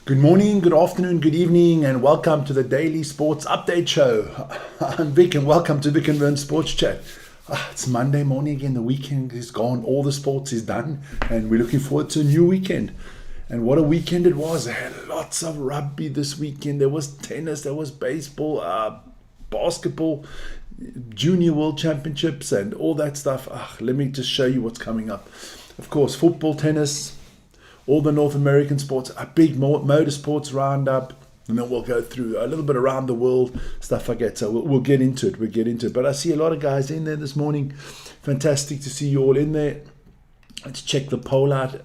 Good morning, good afternoon, good evening, and welcome to the Daily Sports Update Show. I'm Vic, and welcome to Vic and Vern Sports Chat. It's Monday morning again, the weekend is gone, all the sports is done, and we're looking forward to a new weekend. And what a weekend it was. I had lots of rugby this weekend. There was tennis, there was baseball, basketball, junior world championships, and all that stuff. Let me just show you what's coming up. Of course, football, tennis, all the North American sports, a big motorsports roundup, and then we'll go through a little bit around the world, stuff like that. So we'll get into it. But I see a lot of guys in there this morning. Fantastic to see you all in there. Let's check the poll out.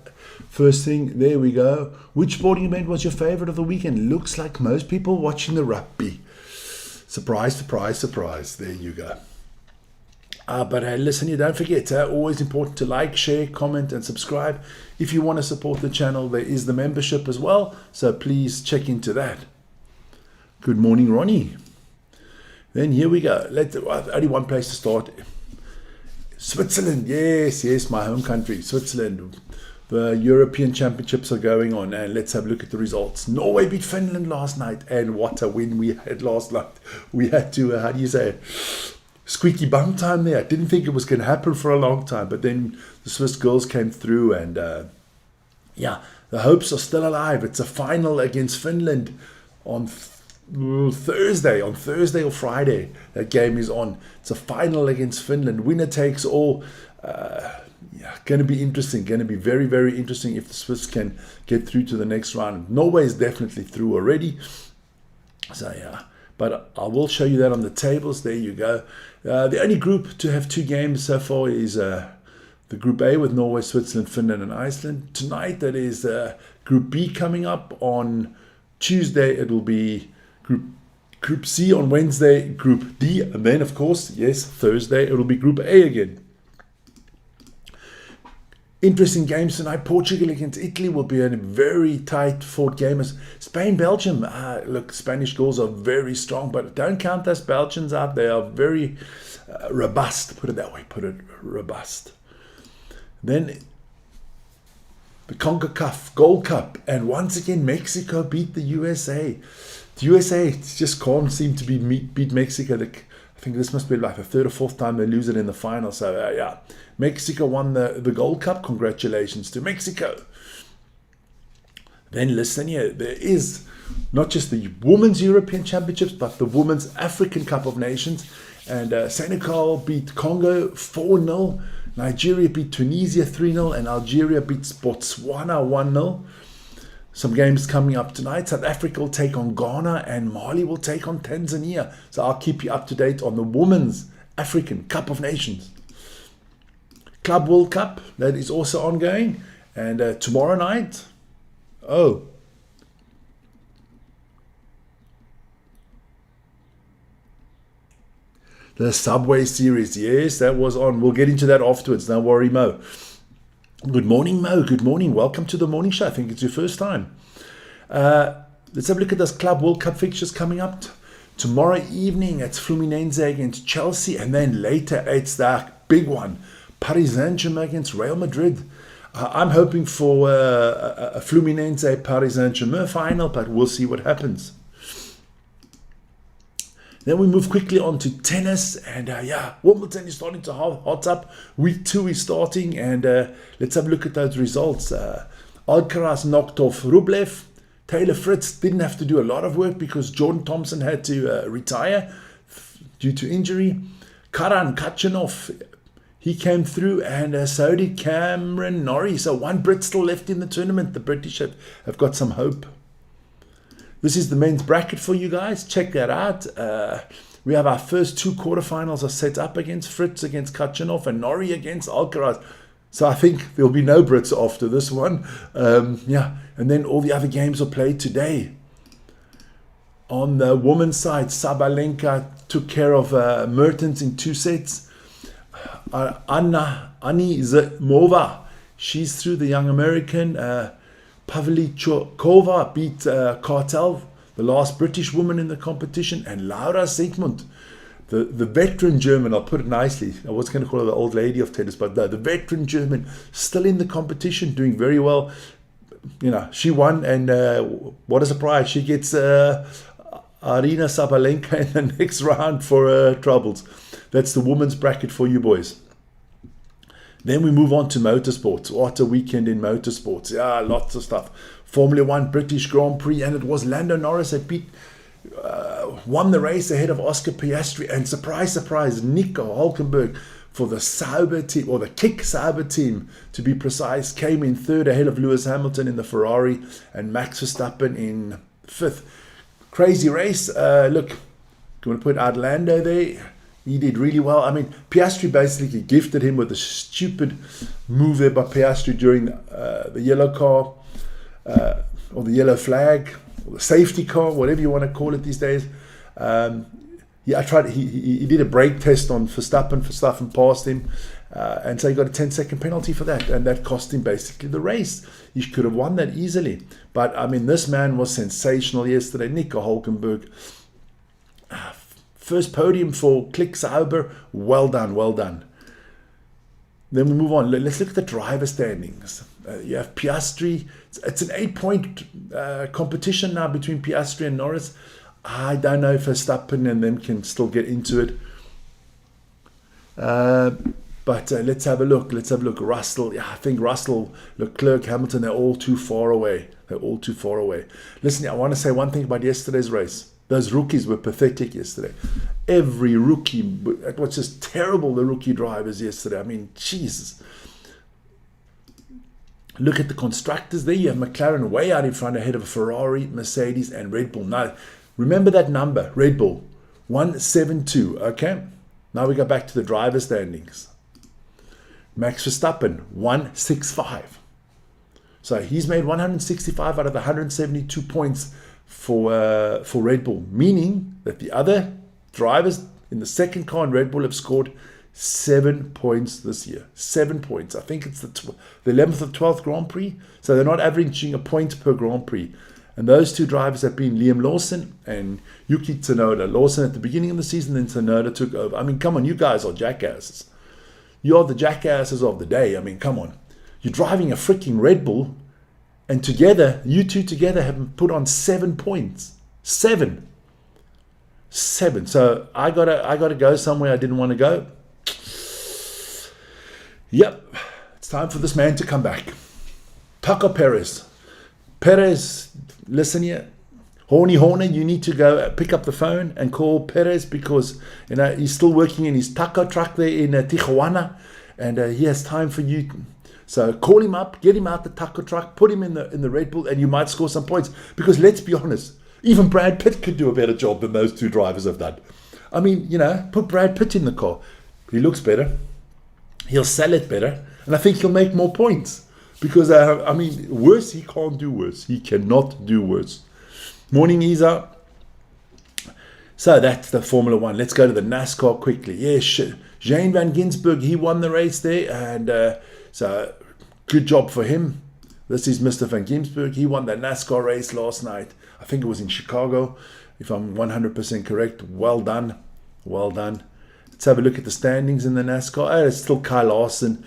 First thing, there we go. Which sporting event was your favorite of the weekend? Looks like most people watching the rugby. Surprise, surprise, surprise. There you go. But listen, you don't forget, always important to like, share, comment, and subscribe. If you want to support the channel, there is the membership as well. So please check into that. Good morning, Ronnie. Then here we go. Only one place to start. Switzerland, yes, my home country, Switzerland. The European Championships are going on, and let's have a look at the results. Norway beat Finland last night, and what a win we had last night. We had to, squeaky bum time there. I didn't think it was going to happen for a long time, but then the Swiss girls came through, and the hopes are still alive. It's a final against Finland on Thursday or Friday. That game is on. It's a final against Finland. Winner takes all. Going to be interesting. Going to be very, very interesting if the Swiss can get through to the next round. Norway is definitely through already. So yeah. But I will show you that on the tables. There you go. The only group to have two games so far is the Group A with Norway, Switzerland, Finland, and Iceland. Tonight, that is Group B coming up. On Tuesday, it will be Group C. On Wednesday, Group D. And then, of course, yes, Thursday, it will be Group A again. Interesting games tonight. Portugal against Italy will be a very tight fought game. Spain, Belgium. Look, Spanish goals are very strong, but don't count those Belgians out. They are very robust. Put it that way. Robust. Then the Concacaf Gold Cup. And once again, Mexico beat the USA. The USA just can't seem to beat Mexico. I think this must be like the third or fourth time they lose it in the final. So, Mexico won the Gold Cup. Congratulations to Mexico. Then listen here. There is not just the Women's European Championships, but the Women's African Cup of Nations. And Senegal beat Congo 4-0. Nigeria beat Tunisia 3-0. And Algeria beat Botswana 1-0. Some games coming up tonight. South Africa will take on Ghana and Mali will take on Tanzania. So I'll keep you up to date on the Women's African Cup of Nations. Club World Cup, that is also ongoing. And tomorrow night, the Subway Series. Yes, that was on. We'll get into that afterwards. Don't worry, Mo. Good morning, Mo. Good morning. Welcome to the morning show. I think it's your first time. Let's have a look at those Club World Cup fixtures coming up. Tomorrow evening, it's Fluminense against Chelsea. And then later, it's the big one. Paris Saint-Germain against Real Madrid. I'm hoping for a Fluminense Paris Saint-Germain final, but we'll see what happens. Then we move quickly on to tennis, and Wimbledon is starting to hot up. Week 2 is starting, and let's have a look at those results. Alcaraz knocked off Rublev. Taylor Fritz didn't have to do a lot of work because Jordan Thompson had to retire due to injury. Karan Khachanov, he came through, and so did Cameron Norrie. So one Brit still left in the tournament. The British have got some hope. This is the men's bracket for you guys. Check that out. We have our first 2 quarterfinals are set up against Fritz against Khachanov and Norrie against Alcaraz. So I think there'll be no Brits after this one. And then all the other games are played today. On the women's side, Sabalenka took care of Mertens in 2 sets. Anisimova, she's through, the young American. Pavlyuchova beat Cartel, the last British woman in the competition, and Laura Siegmund, the veteran German. I'll put it nicely. I was going to call her the old lady of tennis, but no, the veteran German, still in the competition, doing very well. she won, and what a surprise. She gets Arina Sabalenka in the next round for troubles. That's the women's bracket for you boys. Then we move on to motorsports. What a weekend in motorsports. Yeah, lots of stuff. Formula One British Grand Prix, and it was Lando Norris that won the race ahead of Oscar Piastri, and surprise, surprise, Nico Hulkenberg for the Sauber team, or the Kick Sauber team to be precise, came in third ahead of Lewis Hamilton in the Ferrari and Max Verstappen in fifth. Crazy race. Look, I'm going to put out Lando there. He did really well. I mean, Piastri basically gifted him with a stupid move there by Piastri during the yellow car, or the yellow flag, or the safety car, whatever you want to call it these days. He did a brake test on Verstappen. Verstappen passed him, and so he got a 10-second penalty for that, and that cost him basically the race. He could have won that easily. But, I mean, this man was sensational yesterday. Nico Hulkenberg. First podium for Kick Sauber. Well done, well done. Then we move on. Let's look at the driver standings. You have Piastri. It's an 8-point competition now between Piastri and Norris. I don't know if Verstappen and them can still get into it. But let's have a look. Russell. Yeah, I think Russell, Leclerc, Hamilton, they're all too far away. Listen, I want to say one thing about yesterday's race. Those rookies were pathetic yesterday. Every rookie, it was just terrible, the rookie drivers yesterday. I mean, Jesus. Look at the constructors there. You have McLaren way out in front ahead of Ferrari, Mercedes, and Red Bull. Now, remember that number, Red Bull, 172, okay? Now we go back to the driver standings. Max Verstappen, 165. So he's made 165 out of the 172 points for Red Bull, meaning that the other drivers in the second car in Red Bull have scored 7 points this year. 7 points. I think it's the 11th or 12th Grand Prix. So they're not averaging a point per Grand Prix. And those two drivers have been Liam Lawson and Yuki Tsunoda. Lawson at the beginning of the season, then Tsunoda took over. I mean, come on, you guys are jackasses. You are the jackasses of the day. I mean, come on. You're driving a freaking Red Bull, and together, you two together have put on 7 points. 7. So I gotta go somewhere I didn't want to go. Yep, it's time for this man to come back. Paco Perez. Perez, listen here. Horny Horner, you need to go pick up the phone and call Perez, because he's still working in his taco truck there in Tijuana, and he has time for you. So call him up, get him out the taco truck, put him in the Red Bull, and you might score some points. Because let's be honest, even Brad Pitt could do a better job than those two drivers have done. I mean, put Brad Pitt in the car. He looks better. He'll sell it better. And I think he'll make more points. Because, worse, he can't do worse. He cannot do worse. Morning, Isa. So that's the Formula One. Let's go to the NASCAR quickly. Yeah, Jane Van Gisbergen, he won the race there. And so good job for him. This is Mr. Van Gisbergen. He won that NASCAR race last night. I think it was in Chicago, if I'm 100% correct. Well done. Well done. Let's have a look at the standings in the NASCAR. It's still Kyle Larson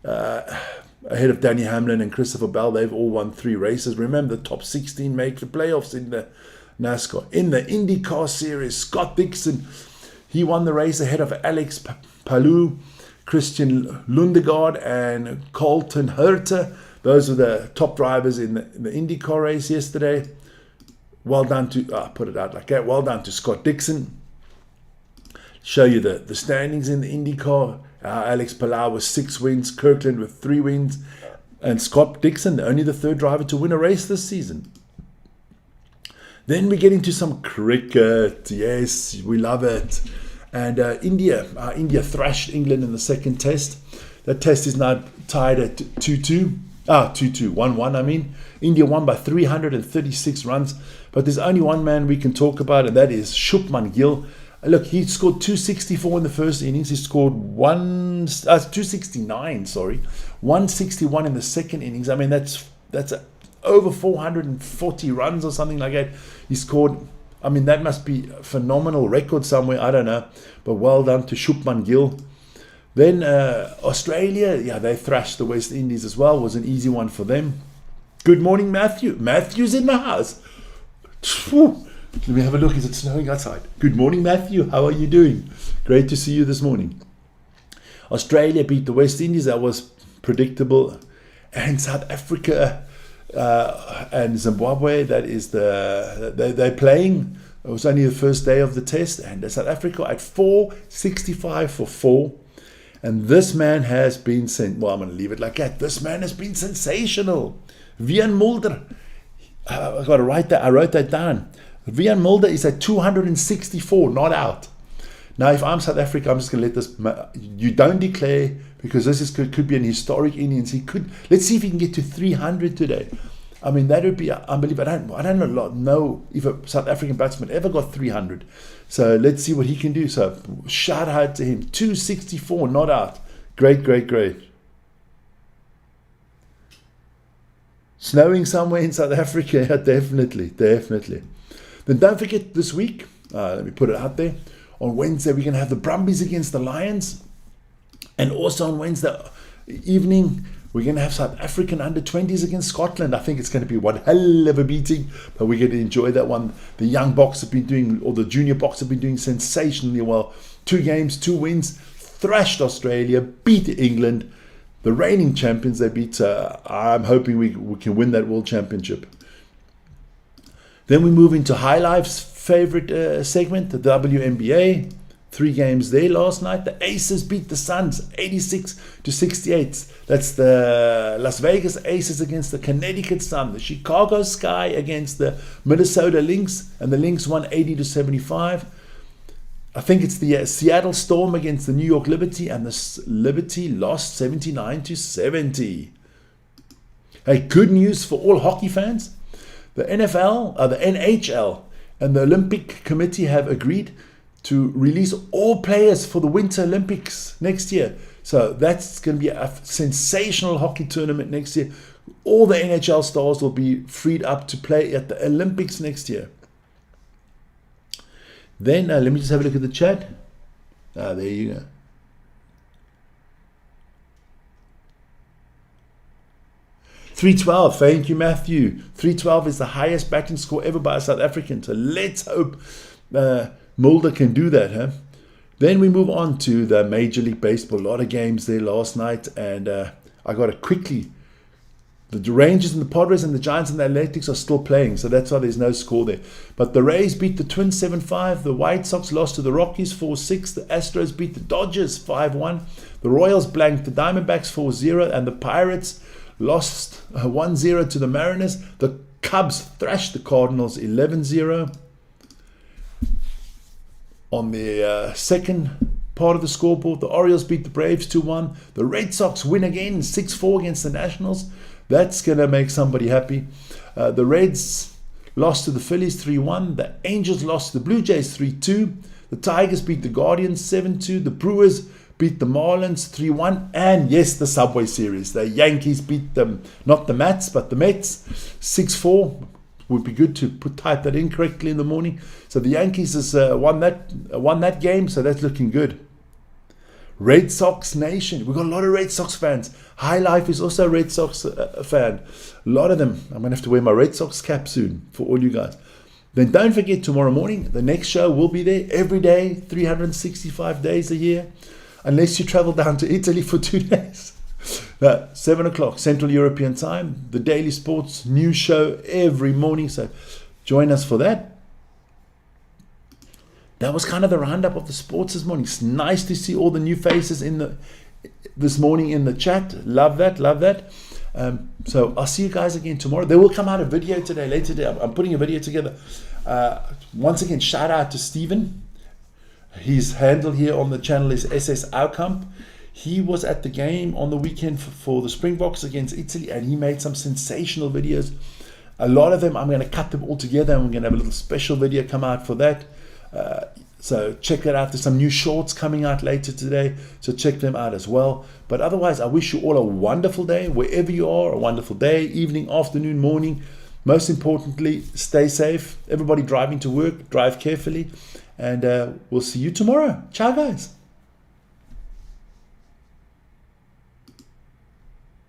ahead of Danny Hamlin and Christopher Bell. They've all won 3 races. Remember, the top 16 make the playoffs in the NASCAR. In the IndyCar series, Scott Dixon, he won the race ahead of Alex Palou, Christian Lundegaard, and Colton Herta. Those are the top drivers in the IndyCar race yesterday. Well done to, put it out like that, well done to Scott Dixon. Show you the standings in the IndyCar. Alex Palau with 6 wins, Kirkland with 3 wins, and Scott Dixon, only the 3rd driver to win a race this season. Then we get into some cricket. Yes, we love it. And India thrashed England in the second test. That test is now tied at 2-2. 1-1, I mean. India won by 336 runs. But there's only one man we can talk about, and that is Shubman Gill. Look, he scored 264 in the first innings. He scored 269, 161 in the second innings. I mean, that's over 440 runs or something like that. He scored. I mean, that must be a phenomenal record somewhere. I don't know. But well done to Shubman Gill. Then Australia, they thrashed the West Indies as well. It was an easy one for them. Good morning, Matthew. Matthew's in the house. Phew. Let me have a look. Is it snowing outside? Good morning, Matthew. How are you doing? Great to see you this morning. Australia beat the West Indies. That was predictable. And South Africa and Zimbabwe, that is they're playing. It was only the first day of the test. And South Africa at 465 for 4. And this man has been I'm going to leave it like that. This man has been sensational. Wiaan Mulder. I got to write that. I wrote that down. Wiaan Mulder is at 264, not out. Now, if I'm South Africa, I'm just going to let this. You don't declare, because this could be an historic innings. Let's see if he can get to 300 today. I mean, that would be unbelievable. I don't know if a South African batsman ever got 300. So let's see what he can do. So shout out to him. 264, not out. Great. Snowing somewhere in South Africa, yeah, definitely. Then don't forget this week, let me put it out there, on Wednesday we're going to have the Brumbies against the Lions. And also on Wednesday evening, we're going to have South African under-20s against Scotland. I think it's going to be one hell of a beating, but we're going to enjoy that one. The young Boks have been doing, or the junior Boks have been doing sensationally well. 2 games, 2 wins, thrashed Australia, beat England. The reigning champions, they beat. I'm hoping we can win that World Championship. Then we move into High Life's favorite segment, the WNBA. 3 games there last night. The Aces beat the Suns 86-68. That's the Las Vegas Aces against the Connecticut Sun. The Chicago Sky against the Minnesota Lynx, and the Lynx won 80-75. I think it's the Seattle Storm against the New York Liberty, and the Liberty lost 79-70. Hey, good news for all hockey fans. The NHL, and the Olympic Committee have agreed to release all players for the Winter Olympics next year. So that's going to be a sensational hockey tournament next year. All the NHL stars will be freed up to play at the Olympics next year. Then let me just have a look at the chat. There you go. .312, thank you, Matthew. 312 is the highest batting score ever by a South African. So let's hope Mulder can do that. Then we move on to the Major League Baseball. A lot of games there last night, and I got to quickly. The Rangers and the Padres and the Giants and the Athletics are still playing, so that's why there's no score there. But the Rays beat the Twins 7-5. The White Sox lost to the Rockies 4-6. The Astros beat the Dodgers 5-1. The Royals blanked the Diamondbacks 4-0. And the Pirates lost 1-0 to the Mariners. The Cubs thrashed the Cardinals 11-0. On the second part of the scoreboard, the Orioles beat the Braves 2-1. The Red Sox win again 6-4 against the Nationals. That's going to make somebody happy. The Reds lost to the Phillies 3-1. The Angels lost to the Blue Jays 3-2. The Tigers beat the Guardians 7-2. The Brewers beat the Marlins 3-1. And yes, the Subway Series. The Yankees beat them, not the Mets, but the Mets 6-4. Would be good to type that in correctly in the morning. So the Yankees has won that game, so that's looking good. Red Sox Nation. We've got a lot of Red Sox fans. High Life is also a Red Sox fan. A lot of them. I'm going to have to wear my Red Sox cap soon for all you guys. Then don't forget, tomorrow morning, the next show will be there every day, 365 days a year, unless you travel down to Italy for 2 days. 7 o'clock Central European Time, the Daily Sports news show every morning. So join us for that. That was kind of the roundup of the sports this morning. It's nice to see all the new faces this morning in the chat. Love that. So I'll see you guys again tomorrow. There will come out a video later today. I'm putting a video together. Once again, shout out to Stephen. His handle here on the channel is SS Outcomp. He was at the game on the weekend for the Springboks against Italy, and he made some sensational videos. A lot of them, I'm going to cut them all together, and we're going to have a little special video come out for that. So check that out. There's some new shorts coming out later today, so check them out as well. But otherwise, I wish you all a wonderful day, wherever you are, a wonderful day, evening, afternoon, morning. Most importantly, stay safe. Everybody driving to work, drive carefully, and we'll see you tomorrow. Ciao, guys.